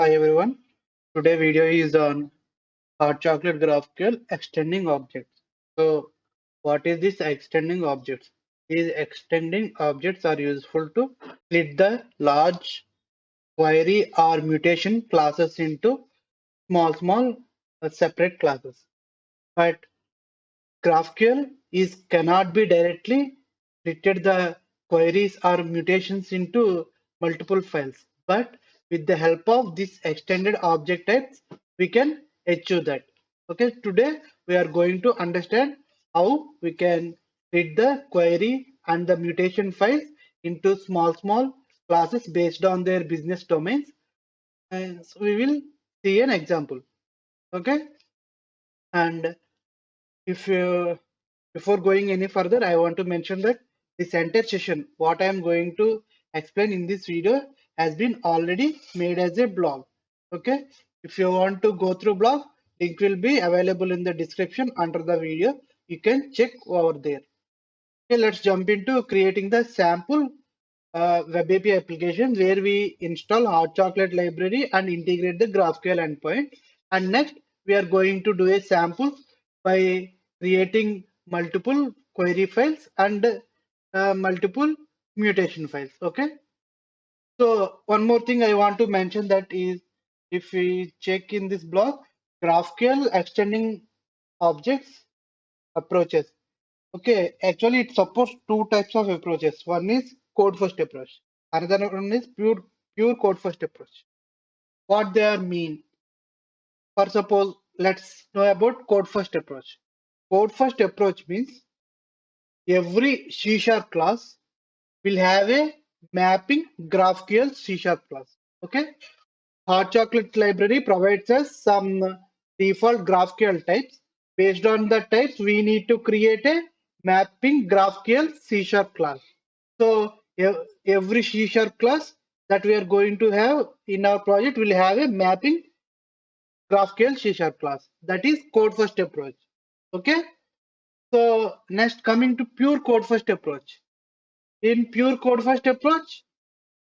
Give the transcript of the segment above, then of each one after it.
Hi everyone. Today video is on hot chocolate GraphQL extending objects. So what is this extending objects? These extending objects are useful to split the large query or mutation classes into small separate classes. But GraphQL is cannot be directly splitted the queries or mutations into multiple files. But with the help of this extended object types, we can achieve that. Okay, today we are going to understand how we can split the query and the mutation files into small classes based on their business domains. And so we will see an example. Okay, and if before going any further, I want to mention that this entire session, what I am going to explain in this video, has been already made as a blog. Okay, if you want to go through blog, link will be available in the description under the video. You can check over there. Okay, let's jump into creating the sample web API application where we install hot chocolate library and integrate the GraphQL endpoint. And next, we are going to do a sample by creating multiple query files and multiple mutation files. Okay. So one more thing I want to mention that is if we check in this block, GraphQL extending objects approaches. Okay, actually it supports two types of approaches. One is code first approach. Another one is pure code first approach. What they are mean? For suppose, let's know about code first approach. Code first approach means every C# class will have a mapping GraphQL C# class. Okay, Hot Chocolate library provides us some default GraphQL types. Based on the types, we need to create a mapping GraphQL C# class. So every C# class that we are going to have in our project will have a mapping GraphQL C# class. That is code first approach. Okay. So next coming to pure code first approach. In pure code first approach,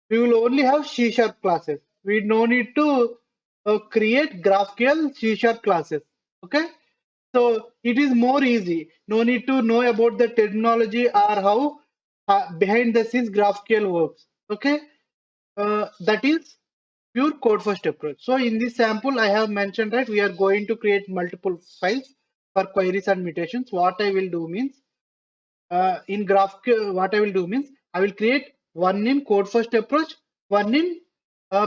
we will only have C# classes. We no need to create GraphQL C# classes. Okay. So it is more easy. No need to know about the terminology or how behind the scenes GraphQL works. Okay. That is pure code first approach. So in this sample, I have mentioned that we are going to create multiple files for queries and mutations. What I will do means in GraphQL, what I will do means I will create one in code first approach, one in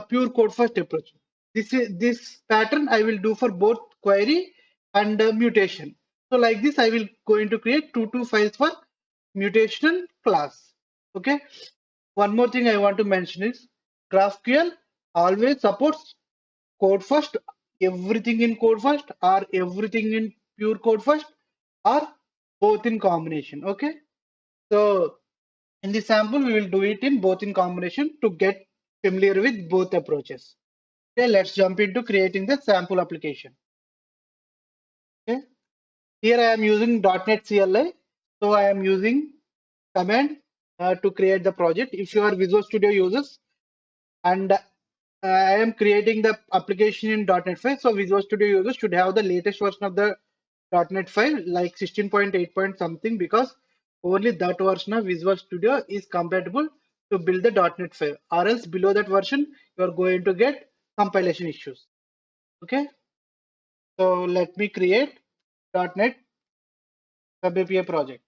pure code first approach. This pattern I will do for both query and mutation. So like this, I will going to create two files for mutation class. Okay. One more thing I want to mention is GraphQL always supports code first, everything in code first, or everything in pure code first, or both in combination. Okay. So in this sample, we will do it in both in combination to get familiar with both approaches. Okay, let's jump into creating the sample application. Okay, here I am using .NET CLI. So I am using command to create the project. If you are Visual Studio users, and I am creating the application in .NET 5, so Visual Studio users should have the latest version of the .NET 5, like 16.8 point something, because only that version of Visual Studio is compatible to build the .NET 5, or else below that version you are going to get compilation issues. Okay, so let me create .NET Web API project.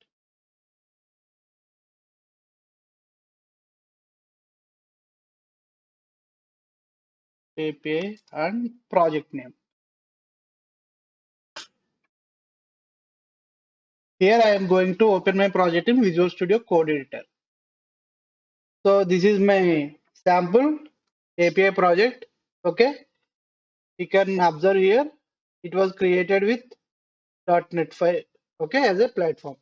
API and project name. Here I am going to open my project in Visual Studio Code Editor. So this is my sample API project. Okay, you can observe here it was created with .NET 5. Okay, as a platform.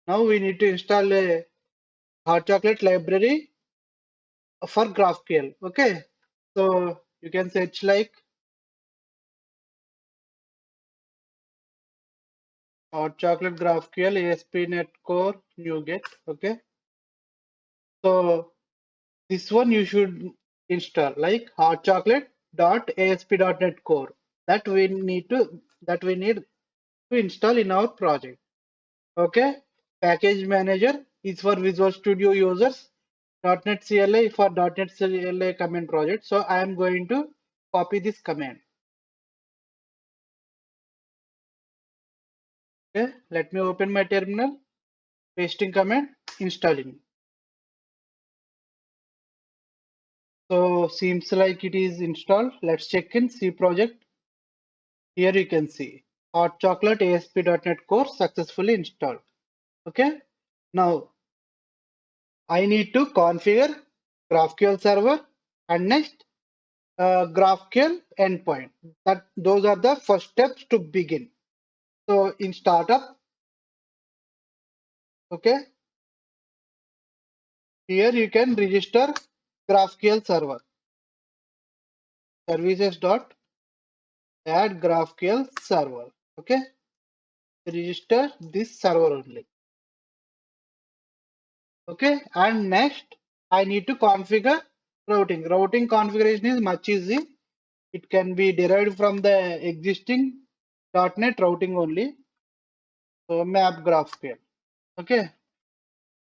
Now we need to install a hot chocolate library for GraphQL. Okay, so you can search like hot chocolate GraphQL ASP.NET Core NuGet. Okay, so this one you should install like hot chocolate .asp.NET Core that we need to install in our project. Okay, package manager is for Visual Studio users. .NET CLI for .NET CLI command project. So I am going to copy this command. Okay, let me open my terminal. Pasting command, installing. So seems like it is installed. Let's check in C project. Here you can see Hot Chocolate ASP.NET Core successfully installed. Okay. Now I need to configure GraphQL server and next GraphQL endpoint. Those are the first steps to begin. So in startup, okay, here you can register GraphQL server services dot add GraphQL server. Okay, register this server only. Okay, and next I need to configure routing. Routing configuration is much easy. It can be derived from the existing .NET routing only. So map GraphQL. Okay,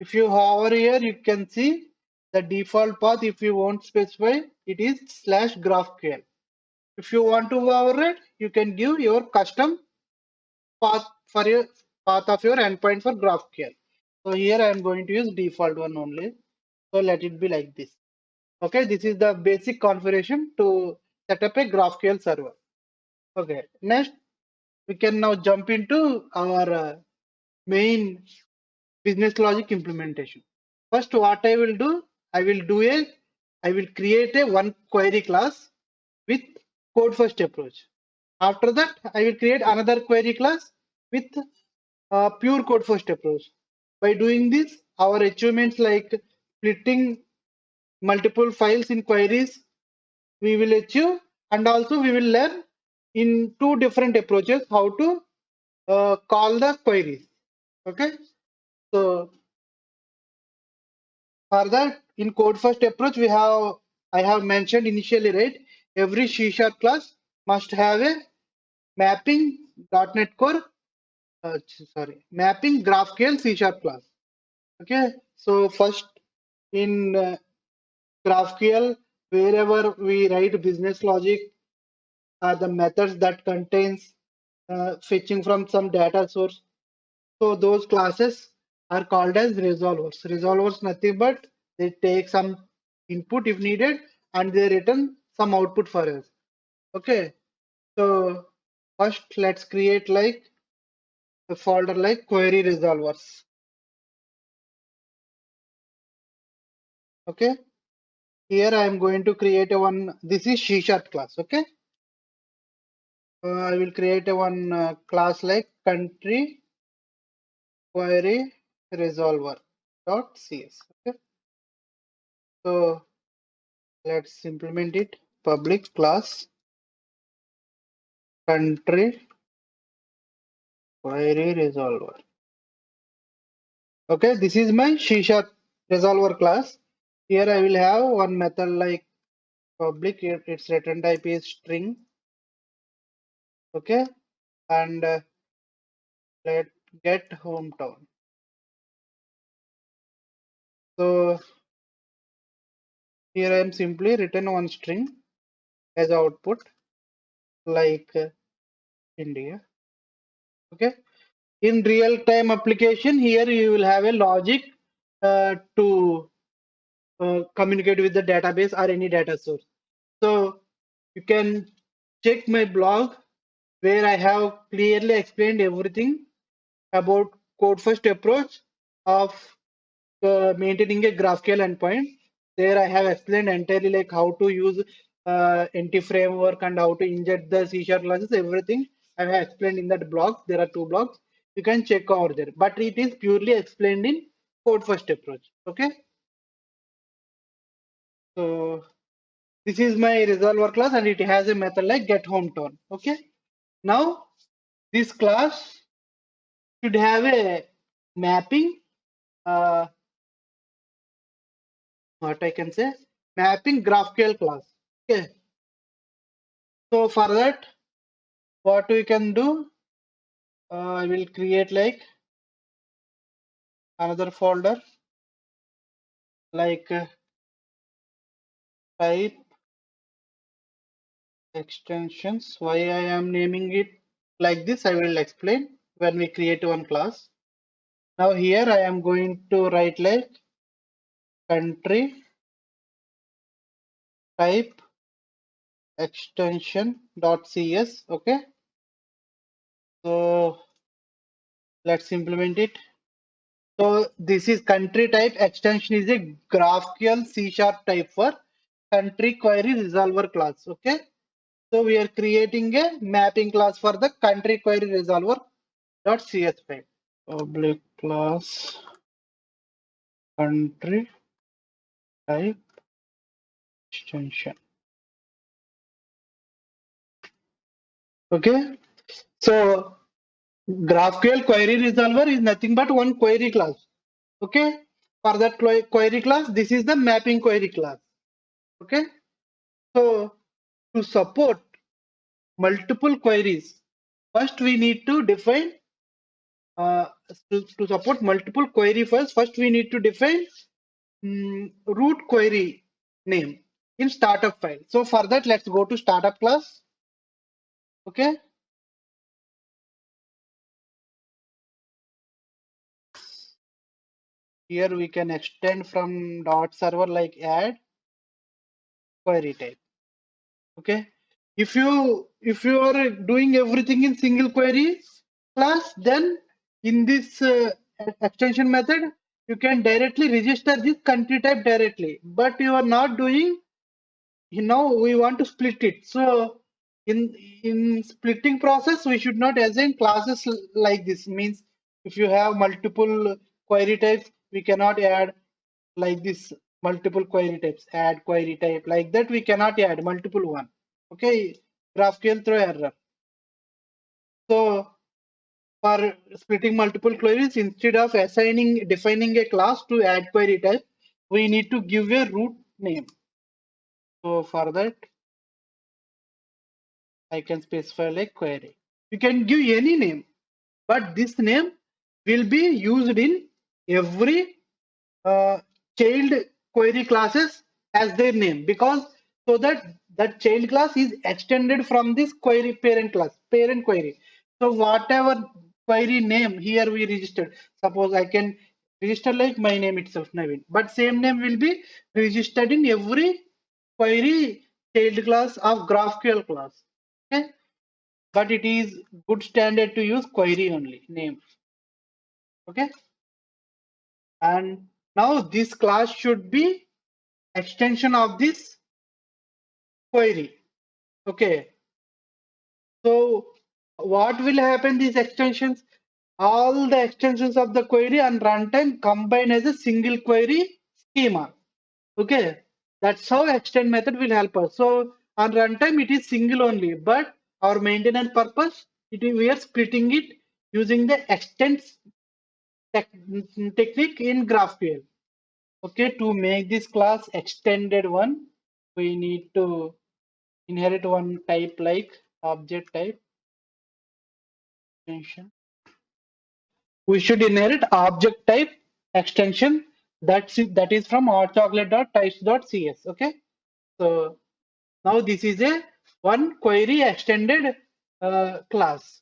if you hover here, you can see the default path. If you won't specify, it is /GraphQL. If you want to override, you can give your custom path for your path of your endpoint for GraphQL. So here I am going to use default one only. So let it be like this. Okay, this is the basic configuration to set up a GraphQL server. Okay, next we can now jump into our main business logic implementation. First, what I will do, I will create a one query class with code first approach. After that, I will create another query class with pure code first approach. By doing this, our achievements like splitting multiple files in queries, we will achieve, and also we will learn in two different approaches how to call the queries. Okay, so for that, in code first approach, I have mentioned initially, right? Every C# class must have a mapping .NET Core, mapping GraphQL C# class. Okay, so first in GraphQL, wherever we write business logic are the methods that contains fetching from some data source. So those classes are called as resolvers. Resolvers nothing but they take some input if needed and they return some output for us. Okay. So first let's create like a folder like query resolvers. Okay. Here I am going to create a one. This is C# class. Okay. I will create a one class like country query resolver dot cs. Okay. So let's implement it. Public class country query resolver. Okay, this is my C# resolver class. Here I will have one method like public. Its return type is string. Okay, and let get hometown. So here I am simply written one string as output like India. Okay. In real-time application, here you will have a logic to communicate with the database or any data source. So you can check my blog where I have clearly explained everything about code first approach of maintaining a GraphQL endpoint. There I have explained entirely like how to use NT framework and how to inject the C# classes, everything I have explained in that blog. There are two blogs. You can check over there, but it is purely explained in code first approach. Okay. So this is my resolver class and it has a method like get hometown. Okay. Now this class should have a mapping, what I can say, mapping GraphQL class. Okay. So for that, what we can do, I will create like another folder like type extensions. Why I am naming it like this, I will explain when we create one class. Now here I am going to write like country type extension dot cs. Okay, so let's implement it. So this is country type extension is a GraphQL C# type for country query resolver class. Okay, so we are creating a mapping class for the country query resolver dot cs file. Public class country type extension. Okay, so GraphQL query resolver is nothing but one query class. Okay, for that query class, this is the mapping query class. Okay, so to support multiple queries, first we need to define uh, to support multiple query files. First we need to define root query name in startup file. So for that, let's go to startup class. Okay, here we can extend from dot server like add query type. Okay, if you are doing everything in single query class, then in this extension method you can directly register this country type directly, but you are not doing. Now we want to split it, so in splitting process we should not assign classes like this. Means if you have multiple query types, we cannot add like this multiple query types, add query type like that, we cannot add multiple one. Okay, GraphQL throw error. So for splitting multiple queries, instead of defining a class to add query type, we need to give a root name. So for that, I can specify like query. You can give any name, but this name will be used in every uh, child query classes as their name, because so that child class is extended from this query parent class, parent query. So whatever query name here we registered, suppose I can register like my name itself, Naveen, but same name will be registered in every query child class of GraphQL class. Okay, but it is good standard to use query only name. Okay, and now this class should be extension of this query. Okay, so what will happen, these extensions, all the extensions of the query and runtime combine as a single query schema. Okay, that's how extend method will help us. So on runtime it is single only, but our maintenance purpose, we are splitting it using the extend technique in GraphQL. Okay, to make this class extended one, we need to inherit one type like object type extension. We should inherit object type extension, that is from hotchocolate.types.cs. Okay, so now this is a one query extended class.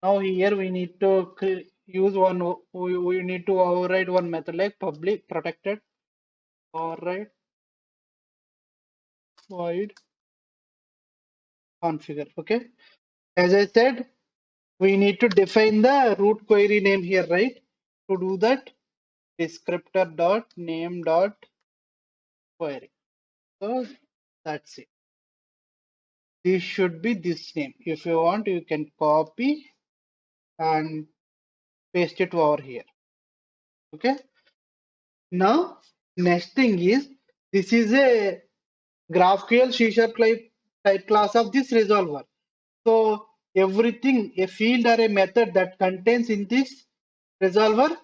Now here we need to use one, we need to override one method like public protected override void configure. Okay, as I said, we need to define the root query name here, right? To do that, descriptor dot name dot query. So that's it. This should be this name. If you want, you can copy and paste it over here. Okay. Now, next thing is, this is a GraphQL C# type class of this resolver. So everything, a field or a method that contains in this resolver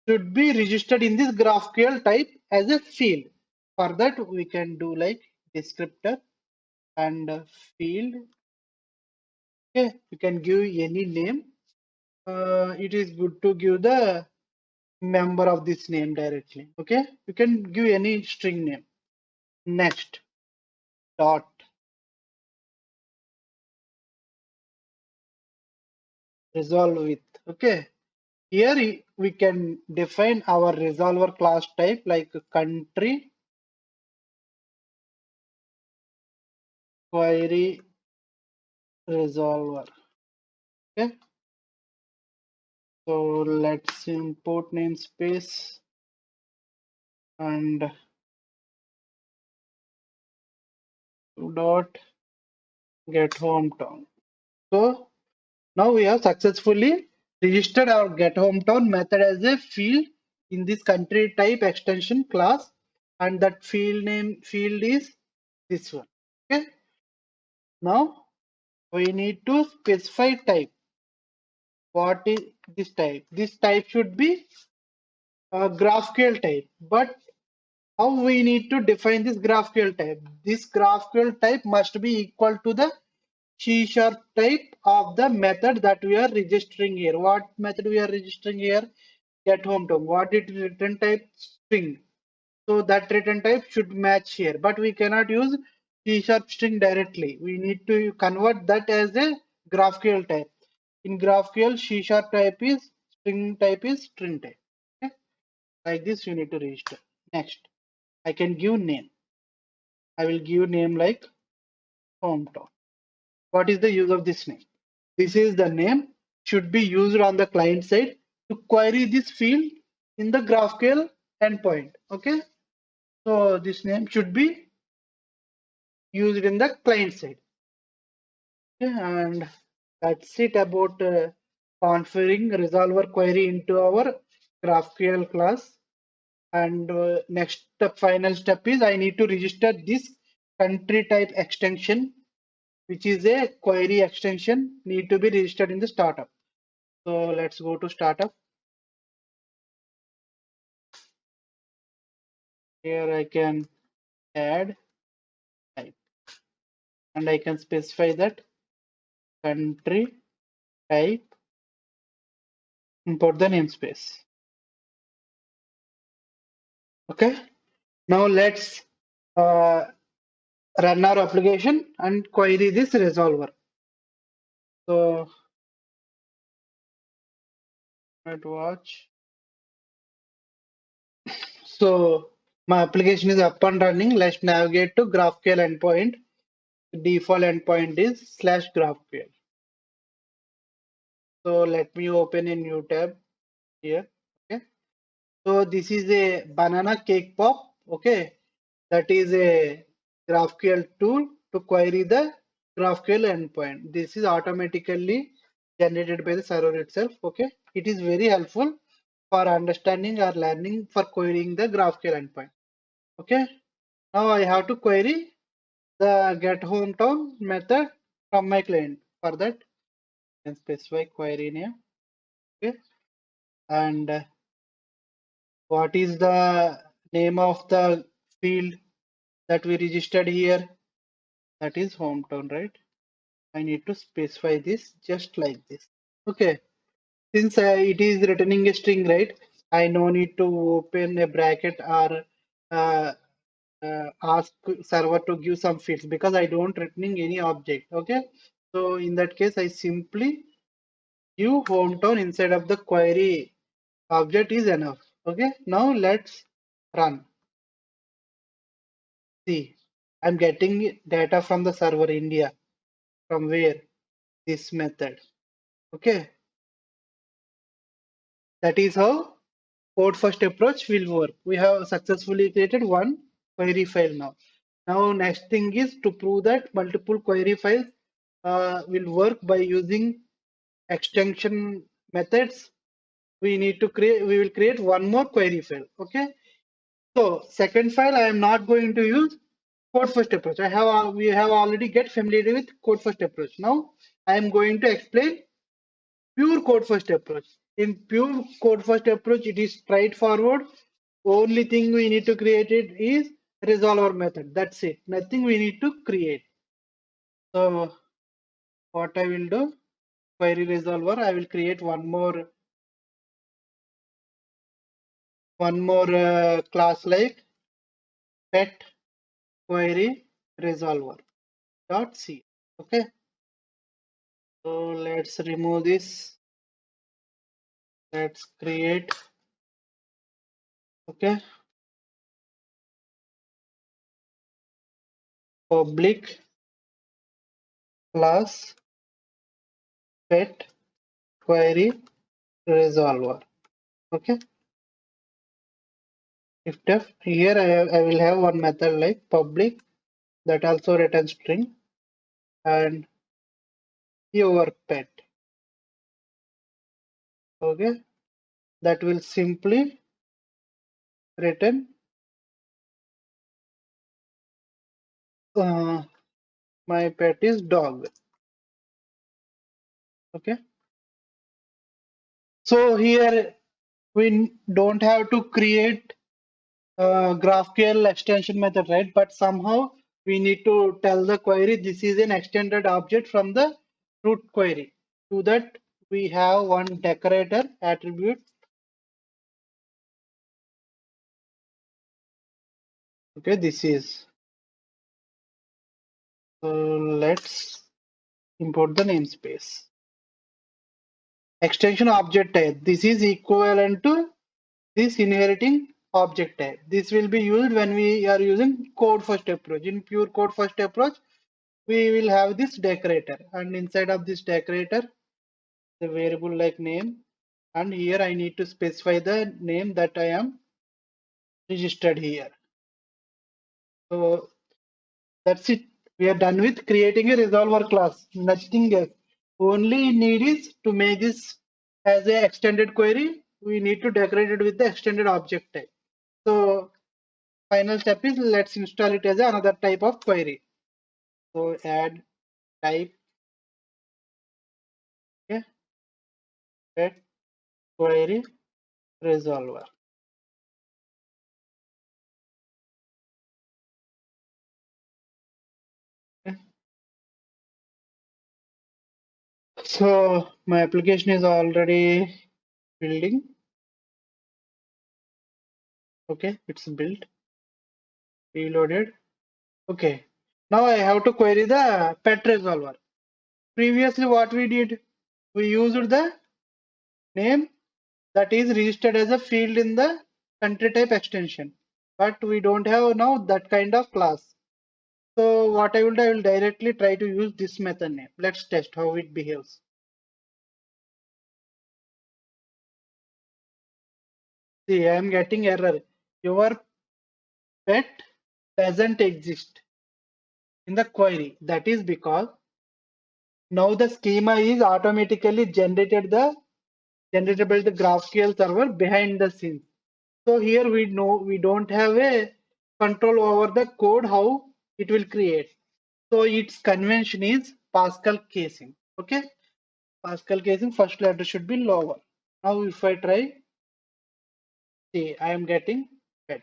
should be registered in this GraphQL type as a field. For that, we can do like descriptor and field. Okay, you can give any name. It is good to give the member of this name directly. Okay, you can give any string name. Next, dot resolve with. Okay, here we can define our resolver class type like country query resolver. Okay, so let's import namespace and dot get hometown. So now we have successfully registered our get hometown method as a field in this country type extension class, and that field is this one. Okay, now we need to specify type. What is this type? This type should be a GraphQL type, but how we need to define this GraphQL type? This GraphQL type must be equal to the C# type of the method that we are registering here. What method we are registering here? Get hometown. What is return type? String. So that return type should match here, but we cannot use C# string directly. We need to convert that as a GraphQL type. In GraphQL, C# type is string type. Okay? Like this, you need to register. Next, I can give name. I will give name like hometown. What is the use of this name? This is the name should be used on the client side to query this field in the GraphQL endpoint. Okay, so this name should be used in the client side. Okay, and that's it about configuring resolver query into our GraphQL class. And next step, final step is I need to register this country type extension, which is a query extension, need to be registered in the startup. So let's go to startup. Here I can add type and I can specify that country type, import the namespace. Okay, now let's uh, run our application and query this resolver. So let's watch. So my application is up and running. Let's navigate to GraphQL endpoint. The default endpoint is /GraphQL. So let me open a new tab here. Okay. So this is a banana cake pop. Okay. That is a GraphQL tool to query the GraphQL endpoint. This is automatically generated by the server itself. Okay. It is very helpful for understanding or learning for querying the GraphQL endpoint. Okay. Now I have to query the get hometown method from my client. For that, I can specify query name. Okay. And what is the name of the field that we registered here? That is hometown, right? I need to specify this just like this. Okay. Since it is returning a string, right? I no need to open a bracket or uh, ask server to give some fields because I don't returning any object. Okay. So in that case, I simply give hometown inside of the query object is enough. Okay. Now let's run. See, I'm getting data from the server India. From where? This method. Okay. That is how code first approach will work. We have successfully created one query file now. Now next thing is to prove that multiple query files will work by using extension methods. We need to create, we will create one more query file. Okay. So second file, I am not going to use code first approach. We have already get familiar with code first approach. Now I am going to explain pure code first approach. In pure code first approach, it is straightforward. Only thing we need to create it is resolver method. That's it. Nothing we need to create. So what I will do, query resolver, I will create one more class like pet query resolver dot c. Okay, so let's remove this. Let's create, okay, public class pet query resolver. Okay, if def here I will have one method like public that also returns string and your pet. Okay, that will simply return uh, my pet is dog. Okay, so here we don't have to create GraphQL extension method, right? But somehow we need to tell the query this is an extended object from the root query. To that we have one decorator attribute. Okay, this is, so let's import the namespace. Extension object type. This is equivalent to this inheriting object type. This will be used when we are using code first approach. In pure code first approach, we will have this decorator, and inside of this decorator, the variable like name, and here I need to specify the name that I am registered here. So that's it. We are done with creating a resolver class. Nothing else. Only need is to make this as a extended query. We need to decorate it with the extended object type. So final step is let's install it as another type of query. So add type, okay, get query resolver. Okay. So my application is already building. Okay, it's built, reloaded. Okay, now I have to query the pet resolver. Previously, what we did, we used the name that is registered as a field in the country type extension, but we don't have now that kind of class. So what I will do, I will directly try to use this method name. Let's test how it behaves. See, I am getting error. Your pet doesn't exist in the query. That is because now the schema is automatically generated by the GraphQL server behind the scenes. So here we know we don't have a control over the code how it will create. So its convention is Pascal casing. Okay, Pascal casing first letter should be lower. Now if I try, see I am getting pet.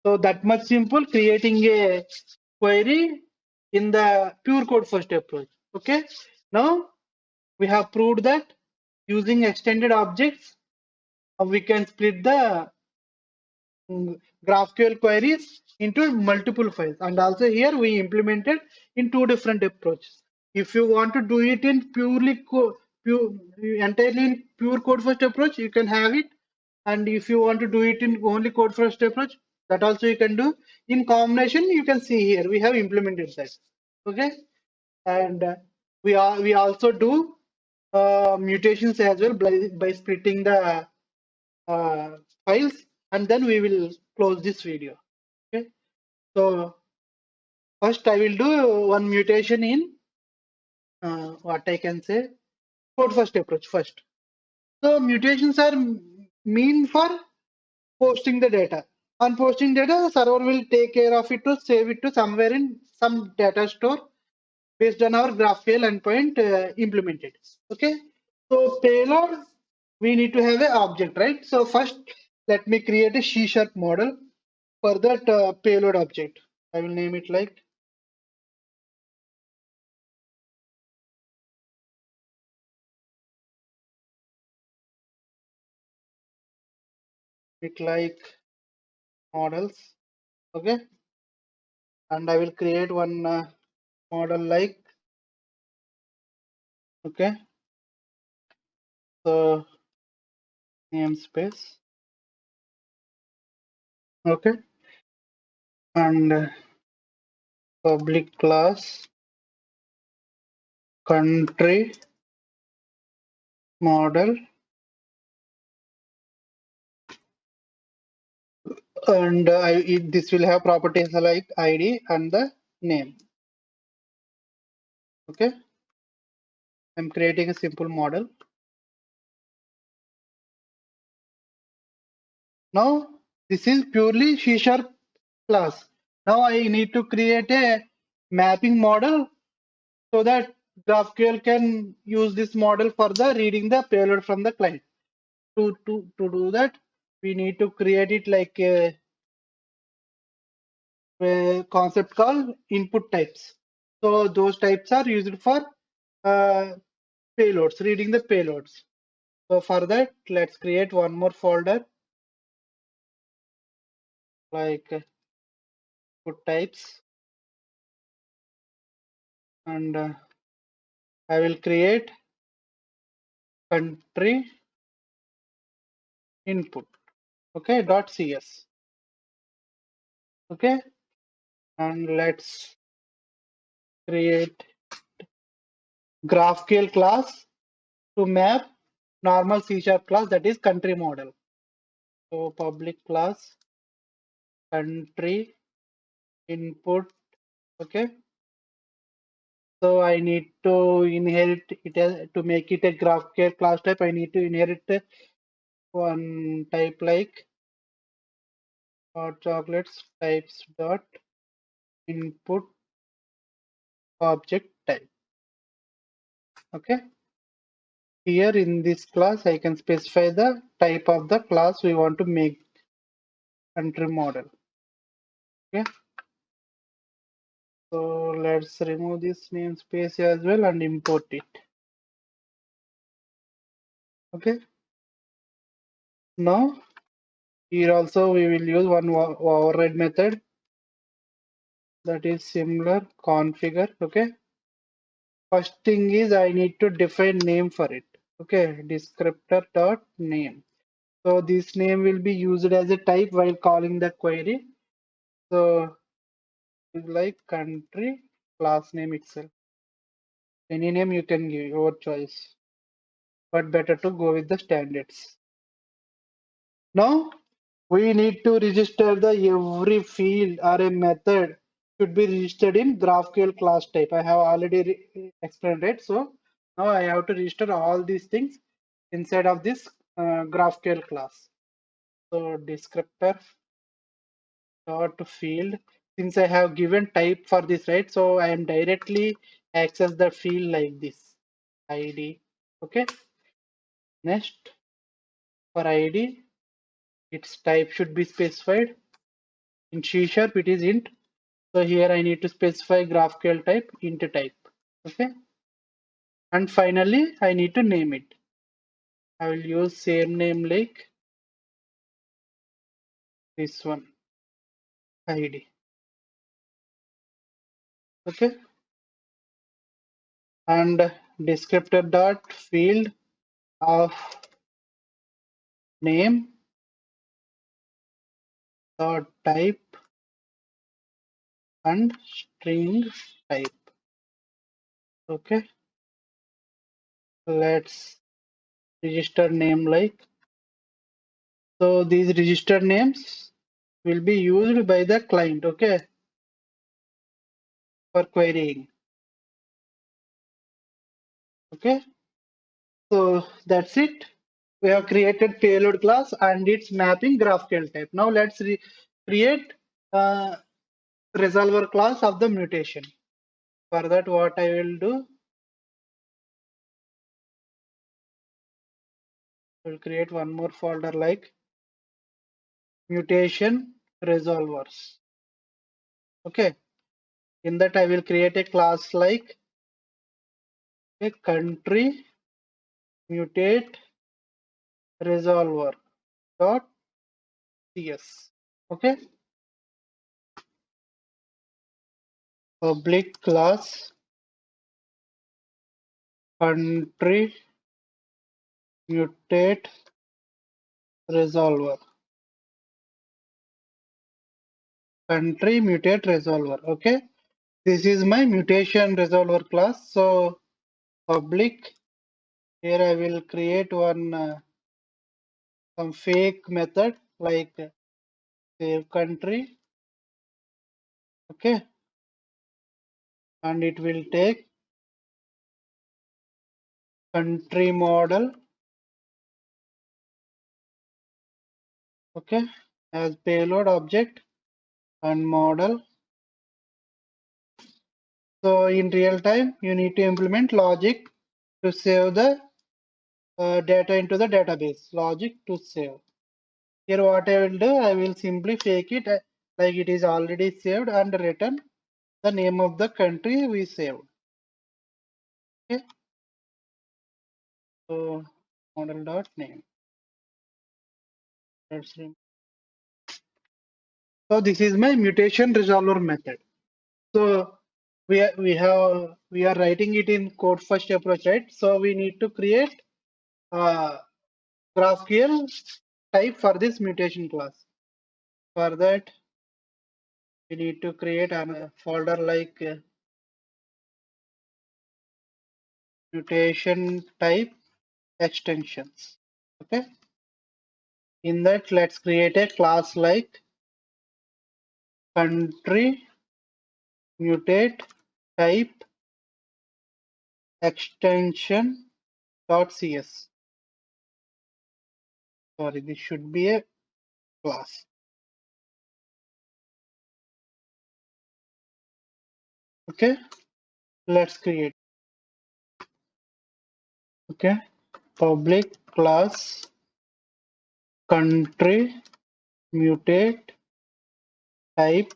So that much simple creating a query in the pure code first approach. Okay, now we have proved that using extended objects we can split the GraphQL queries into multiple files, and also here we implemented in two different approaches. If you want to do it in pure, entirely in pure code first approach, you can have it, and if you want to do it in only code first approach, that also you can do. In combination, you can see here we have implemented that. Okay, and we also do mutations as well by splitting the uh, files, and then we will close this video. Okay, so first I will do one mutation in what I can say code first approach first. So mutations are mean for posting the data. On posting data, the server will take care of it to save it to somewhere in some data store based on our GraphQL endpoint implemented. Okay, so payload, we need to have an object, right? So first, let me create a C# model for that payload object. I will name it like it like models. Okay, and I will create one model like, okay, so namespace, okay, and public class country model, and this will have properties like ID and the name. Okay, I'm creating a simple model. Now this is purely C# class. Now I need to create a mapping model so that GraphQL can use this model for the reading the payload from the client. To do that, we need to create it like a concept called input types. So those types are used for payloads, reading the payloads. So for that, let's create one more folder like input types, and I will create country input. Okay, .cs. Okay, and let's create GraphQL class to map normal C# class, that is country model. So public class country input. Okay, so I need to inherit it to make it a GraphQL class type. I need to inherit one type like hot chocolates types dot input object type. Okay, here in this class I can specify the type of the class we want to make country model. Okay, so let's remove this namespace as well and import it. Okay, now here also we will use one override method, that is similar configure. Okay, first thing is I need to define name for it. Okay, descriptor dot name. So this name will be used as a type while calling the query. So like country class name itself. Any name you can give, your choice, but better to go with the standards. Now we need to register the every field or a method should be registered in GraphQL class type. I have already explained it. So now I have to register all these things inside of this GraphQL class. So descriptor dot field, since I have given type for this, right? So I am directly access the field like this ID. Okay. Next, for ID, its type should be specified. In C# it is int. So here I need to specify GraphQL type int type. Okay. And finally I need to name it. I will use same name like this one, ID. Okay. And descriptor dot field of name dot type and string type. Okay. Let's register name like, so these register names will be used by the client, okay, for querying. Okay, so that's it. We have created payload class and its mapping GraphQL type. Now let's create resolver class of the mutation. For that, what I will do, I will create one more folder like Mutation Resolvers. Okay, in that I will create a class like a country mutate resolver dot CS. Okay, public class country mutate resolver. Country mutate resolver. Okay, this is my mutation resolver class. So public, here I will create one some fake method like save country. Okay, and it will take country model. Okay, as payload object and model. So in real time, you need to implement logic to save the data into the database. Logic to save. Here what I will do, I will simply fake it like it is already saved and return the name of the country we saved. Okay. So model dot name. So this is my mutation resolver method. So we are writing it in code first approach, right? So we need to create a GraphQL type for this mutation class. For that, we need to create a folder like mutation type extensions. Okay. In that, let's create a class like country mutate type extension dot cs. Sorry, this should be a class. Okay, let's create. Okay, public class country mutate type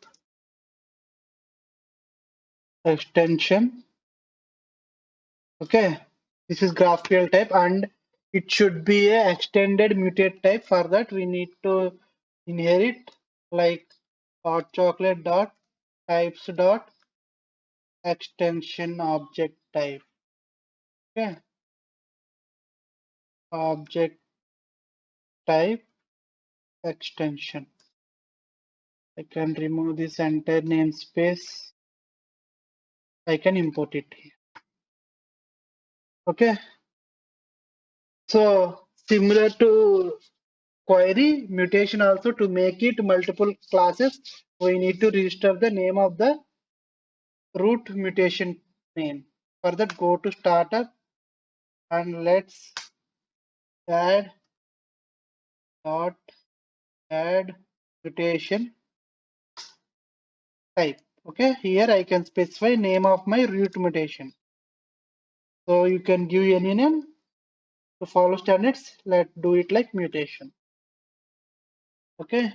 extension. Okay, this is GraphQL type and it should be a extended mutate type. For that, we need to inherit like hot chocolate dot types dot extension object type. Okay, object type extension. I can remove this entire namespace. I can import it here. Okay, so similar to query mutation, also to make it multiple classes, we need to register the name of the root mutation name. For that, go to startup and let's add dot add mutation type. Okay, here I can specify name of my root mutation. So you can give any name to follow standards. Let's do it like mutation. Okay,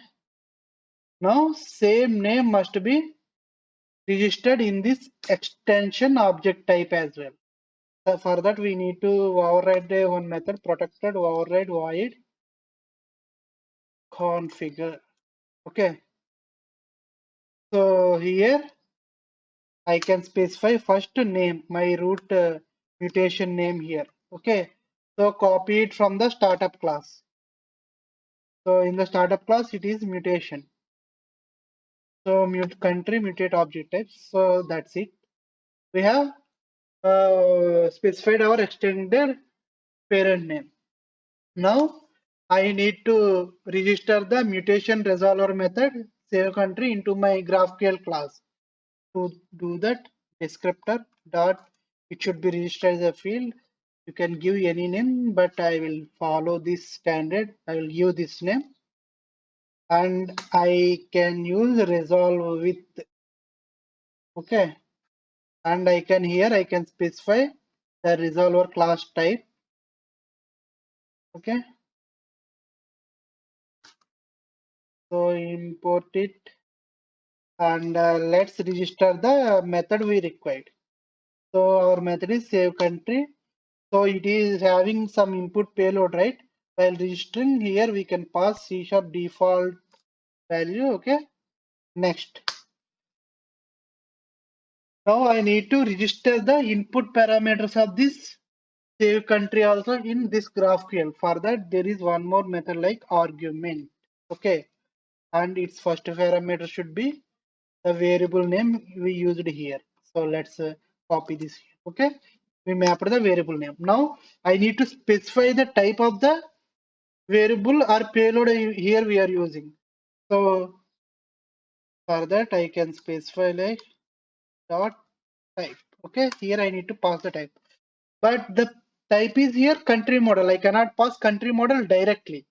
now same name must be registered in this extension object type as well. So for that, we need to override one method protected override void configure. Okay, so here I can specify first name, my root mutation name here. Okay, so copy it from the startup class. So in the startup class, it is mutation. So country mutate object types. So that's it. We have specified our extended parent name. Now I need to register the mutation resolver method save country into my GraphQL class. To do that, descriptor dot it should be registered as a field. You can give any name, but I will follow this standard. I will give this name, and I can use resolve with. Okay, and I can here I can specify the resolver class type. Okay, so import it and let's register the method we required. So our method is save country. So it is having some input payload, right? While registering here, we can pass C# default value. Okay, next. Now I need to register the input parameters of this save country also in this GraphQL. For that, there is one more method like argument. Okay, and its first parameter should be the variable name we used here. So let's copy this here. Okay, we mapped the variable name. Now I need to specify the type of the variable or payload here we are using. So for that I can specify like dot type. Okay, here I need to pass the type, but the type is here country model. I cannot pass country model directly.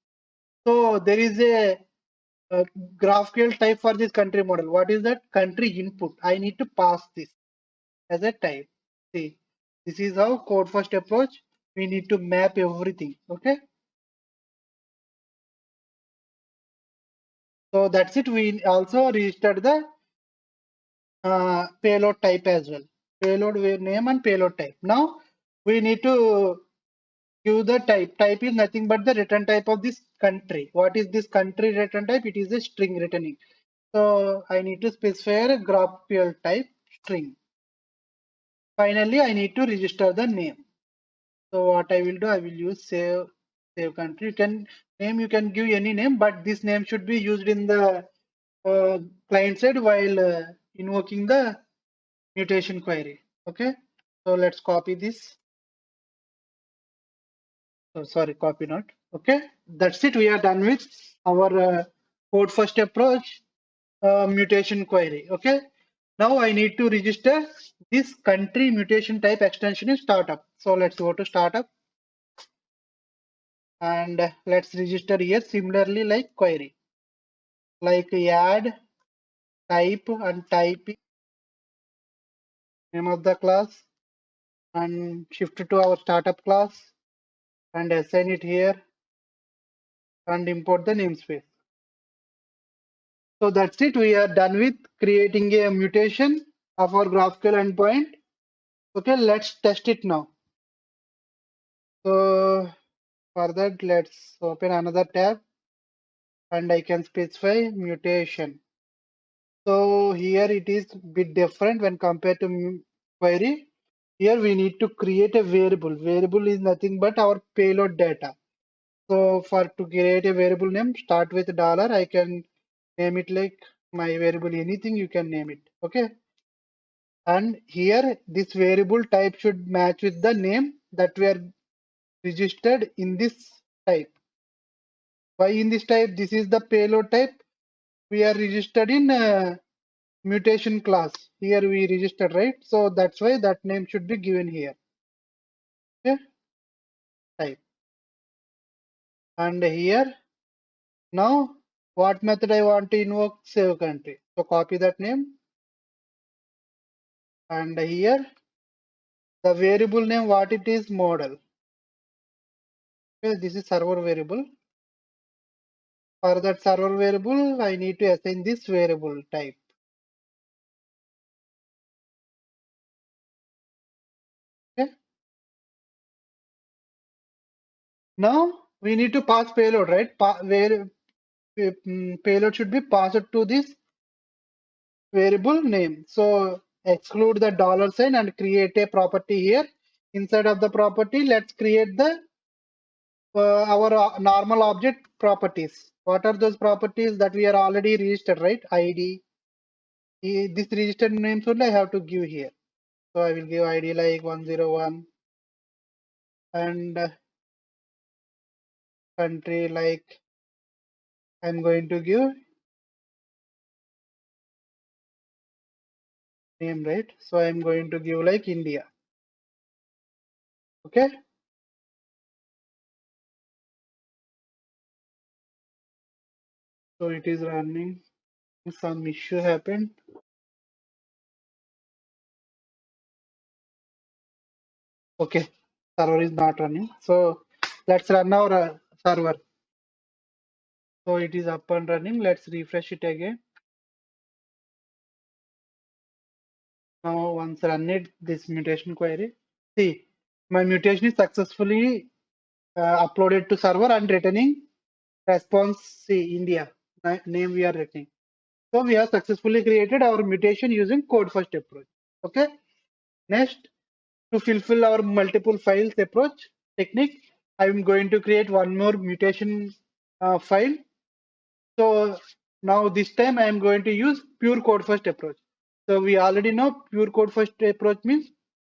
So there is a GraphQL type for this country model. What is that? Country input. I need to pass this as a type. See, this is how code first approach. We need to map everything. Okay. So that's it. We also registered the payload type as well. Payload name and payload type. Now we need to give the type. Type is nothing but the return type of this country. What is this country return type? It is a string returning. So I need to specify a GraphQL type string. Finally, I need to register the name. So what I will do, I will use save country. You can name, you can give any name, but this name should be used in the client side while invoking the mutation query. Okay, so let's copy this. Oh, sorry, copy not. Okay, that's it. We are done with our code first approach mutation query. Okay, now I need to register this country mutation type extension in startup. So let's go to startup and let's register here similarly like query, like add type and type name of the class and shift to our startup class and assign it here and import the namespace. So that's it. We are done with creating a mutation of our GraphQL endpoint. Okay, let's test it now. So for that, let's open another tab and I can specify mutation. So here it is a bit different when compared to query. Here we need to create a variable. Variable is nothing but our payload data. So for to create a variable name, start with dollar. I can name it like my variable anything you can name it. Okay. And here this variable type should match with the name that we are registered in this type. Why in this type? This is the payload type. We are registered in mutation class. Here we registered, right? So that's why that name should be given here. Okay, type. And here now what method I want to invoke? Save country. So copy that name. And here the variable name, what it is, model. Okay, this is server variable. For that server variable, I need to assign this variable type. Okay. Now we need to pass payload, right? Payload should be passed to this variable name. So exclude the dollar sign and create a property here. Inside of the property, let's create the our normal object properties. What are those properties that we are already registered, right? ID. This registered names only I have to give here. So I will give ID like 101 and country like I'm going to give name, right? So I'm going to give like India. Okay. So it is running. Some issue happened. Okay. Server is not running. So let's run our server. So it is up and running. Let's refresh it again. Now once run it, this mutation query. See, my mutation is successfully uploaded to server and returning response. See, India. name we are writing. So we have successfully created our mutation using code first approach. Okay. Next, to fulfill our multiple files approach technique, I am going to create one more mutation file. So now this time I am going to use pure code first approach. So we already know pure code first approach means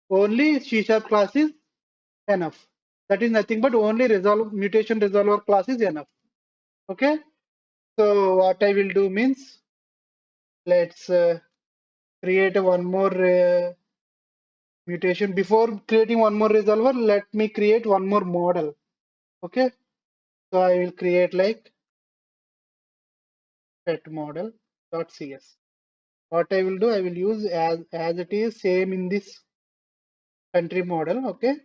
only C# class is enough. That is nothing but only mutation resolver class is enough. Okay. So what I will do means let's create one more mutation. Before creating one more resolver, let me create one more model. Okay. So I will create like pet model.cs. What I will do, I will use as it is same in this country model. Okay.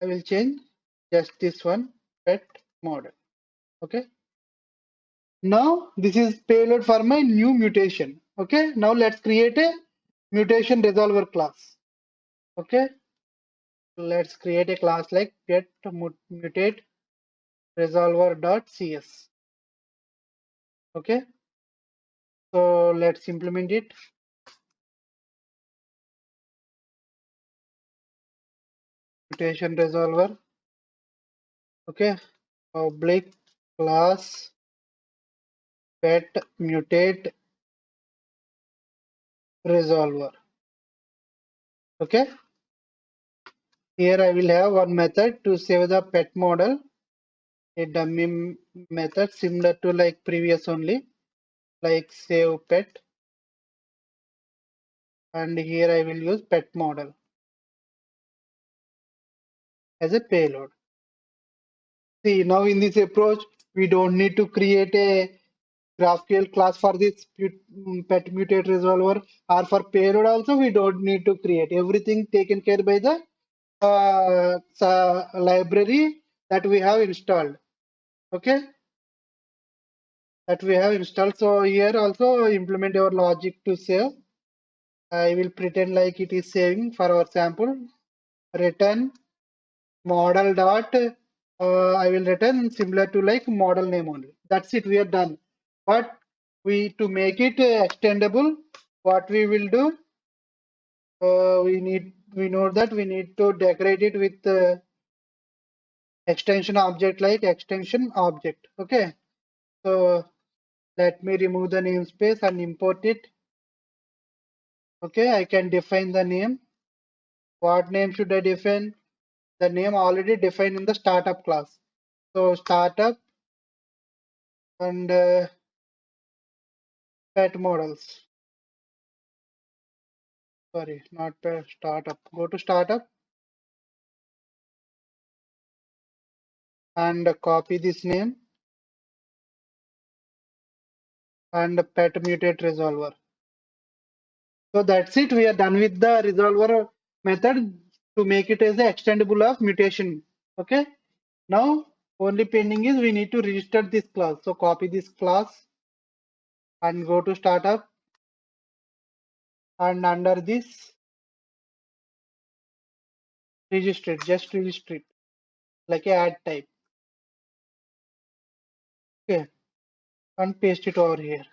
I will change just this one pet model. Okay. Now this is payload for my new mutation. Okay. Now let's create a mutation resolver class. Okay. Let's create a class like get mutate resolver.cs. Okay. So let's implement it. Mutation resolver. Okay. Public class pet mutate resolver. Okay. Here I will have one method to save the pet model, a dummy method similar to like previous only, like save pet. And here I will use pet model as a payload. See, now in this approach, we don't need to create a GraphQL class for this pet mutate resolver, or for payload also we don't need to create. Everything taken care by the library that we have installed. Okay, that we have installed. So here also implement our logic to save. I will pretend like it is saving for our sample. Return model dot. I will return similar to like model name only. That's it. We are done. But we to make it extendable, what we will do? We know that we need to decorate it with extension object like extension object. Okay. So let me remove the namespace and import it. Okay, I can define the name. What name should I define? The name already defined in the startup class. So startup and pet models. Sorry, not pet, startup. Go to startup and copy this name and pet mutate resolver. So that's it. We are done with the resolver method to make it as an extendable of mutation. Okay. Now only pending is we need to register this class. So copy this class and go to startup and under this register it, just register it like a add type. Okay. And paste it over here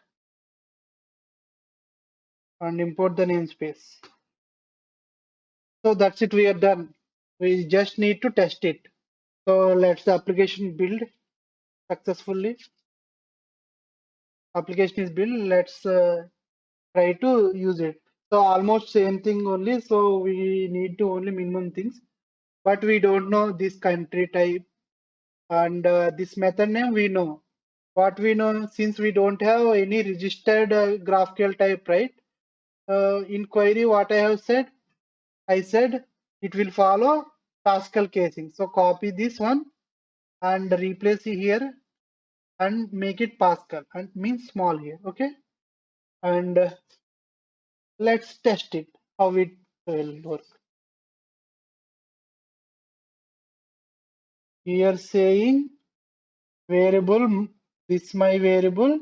and import the namespace. So that's it. We are done. We just need to test it. So let's the application build successfully. Application is built. Let's try to use it. So almost same thing only. So we need to only minimum things, but we don't know this country type and this method name we know. What we know, since we don't have any registered GraphQL type, right? In query, what I said it will follow Pascal casing. So copy this one and replace it here and make it Pascal and means small here. Okay, and let's test it how it will work. Here saying variable, this my variable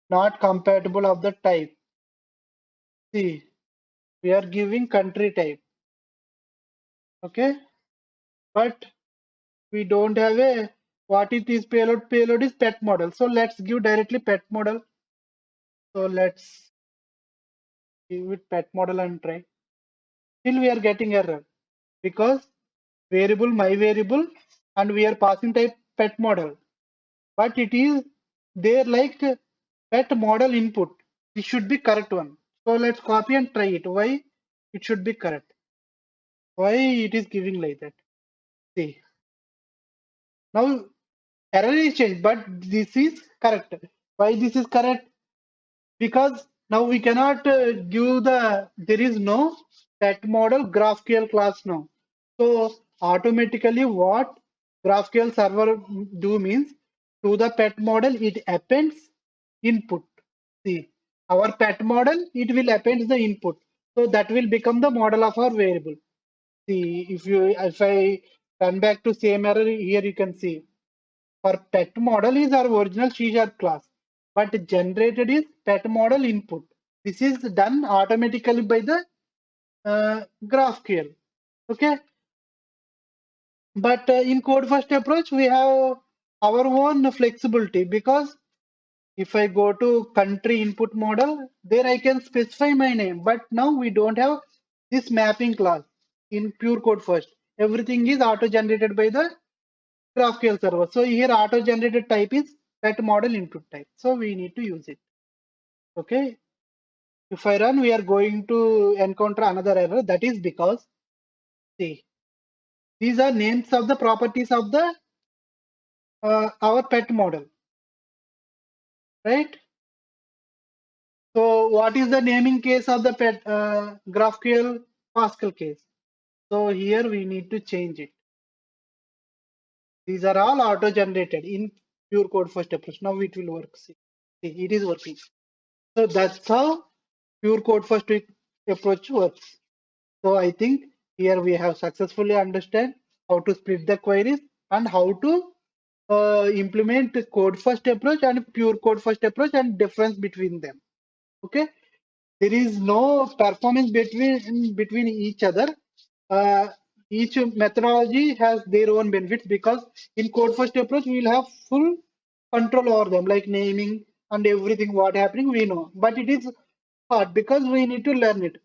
not compatible of the type. See, we are giving country type. Okay, but we don't have a What it is payload? Payload is pet model. So let's give directly pet model. So let's give it pet model and try. Still we are getting error because variable my variable and we are passing type pet model. But it is there like pet model input. It should be correct one. So let's copy and try it. Why it should be correct? Why it is giving like that? See, now error is changed, but this is correct. Why this is correct? Because now we cannot give there is no pet model GraphQL class now. So automatically what GraphQL server do means to the pet model it appends input. See, our pet model it will append the input. So that will become the model of our variable. See, if I turn back to same error here, you can see for pet model is our original C# class, but generated is pet model input. This is done automatically by the GraphQL. Okay, but in code first approach we have our own flexibility because if I go to country input model, there I can specify my name. But now we don't have this mapping class in pure code first. Everything is auto generated by the GraphQL server. So here auto generated type is pet model input type. So we need to use it. Okay. If I run, we are going to encounter another error. That is because see these are names of the properties of the our pet model, right? So what is the naming case of the pet GraphQL Pascal case? So here we need to change it. These are all auto generated in pure code first approach. Now it will work. See, it is working. So that's how pure code first approach works. So I think here we have successfully understand how to split the queries and how to implement the code first approach and pure code first approach and difference between them. Okay, there is no performance between each other. Uh, each methodology has their own benefits because in code first approach we will have full control over them, like naming and everything what happening we know. But it is hard because we need to learn it.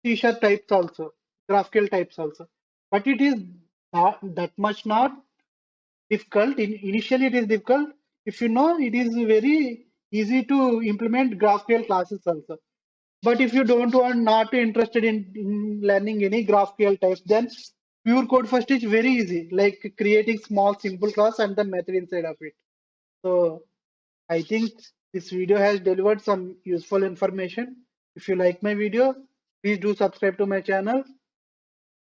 C# types also, GraphQL types also. But it is not that much not difficult. Initially, it is difficult. If you know, it is very easy to implement GraphQL classes also. But if you don't want, not interested in learning any GraphQL types, then pure code first is very easy, like creating small simple class and the method inside of it. So I think this video has delivered some useful information. If you like my video, please do subscribe to my channel.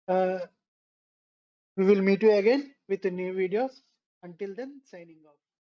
Uh, we will meet you again with new videos. Until then, signing off.